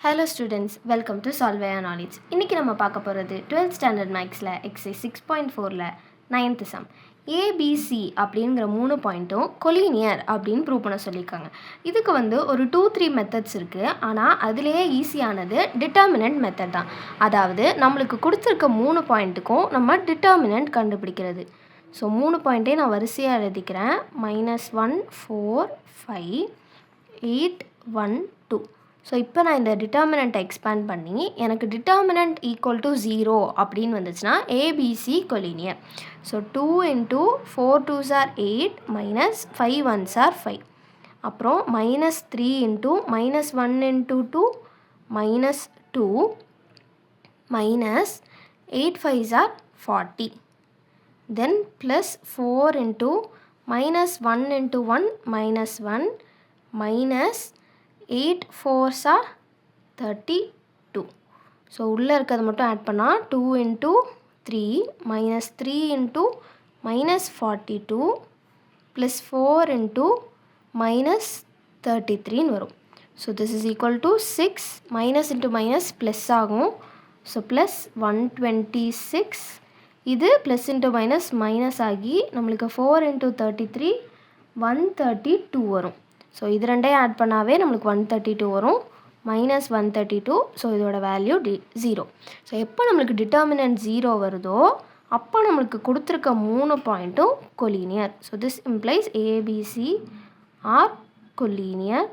Hello students, welcome to சால்வேயா knowledge. இன்றைக்கி நம்ம பார்க்க போகிறது 12th ஸ்டாண்டர்ட் மேக்ஸில் எக்ஸைஸ் 6.4ல் 9th சம். ஏபிசி அப்படிங்கிற 3 பாயிண்ட்டும் கொலீனியர் அப்படின்னு ப்ரூவ் பண்ண சொல்லியிருக்காங்க. இதுக்கு ஒரு 2-3 மெத்தட்ஸ் இருக்குது. ஆனால் அதுலேயே ஈஸியானது டிட்டர்மினன்ட் மெத்தட் தான். அதாவது நம்மளுக்கு கொடுத்துருக்க 3 பாயிண்ட்டுக்கும் நம்ம டிட்டர்மினன்ட் கண்டுபிடிக்கிறது. ஸோ 3 பாயிண்ட்டையும் நான் வரிசையாக எழுதிக்கிறேன். -1 4 5 8 1 2. ஸோ இப்போ நான் இந்த டிட்டர்மினண்ட்டை எக்ஸ்பேண்ட் பண்ணி எனக்கு டிட்டர்மினன்ட் ஈக்குவல் டு 0 அப்படின்னு வந்துச்சுன்னா ABC collinear. So 2 × 4 2s are 8 -5 1s are 5. அப்புறம் -3 × -1 × 2 -2 -8 5s are 40. Then +4 × -1 × 1 -1 -8 4s are 32. So உள்ளே இருக்கிறது மட்டும் ஆட் பண்ணால் 2 × 3 -3 × -42 +4 × -33 வரும். So this is equal to 6 -× plus ஆகும். ஸோ +126. இது +× மைனஸ் ஆகி நம்மளுக்கு 4 × 33 132 வரும். ஸோ இது ரெண்டையும் ஆட் பண்ணாவே நம்மளுக்கு 132 வரும். -132. ஸோ இதோட வேல்யூ 0. ஸோ எப்போ நம்மளுக்கு டிட்டர்மினன்ட் 0 வருதோ அப்போ நம்மளுக்கு கொடுத்துருக்க 3 பாயிண்ட்டும் collinear. So this implies ABC are collinear.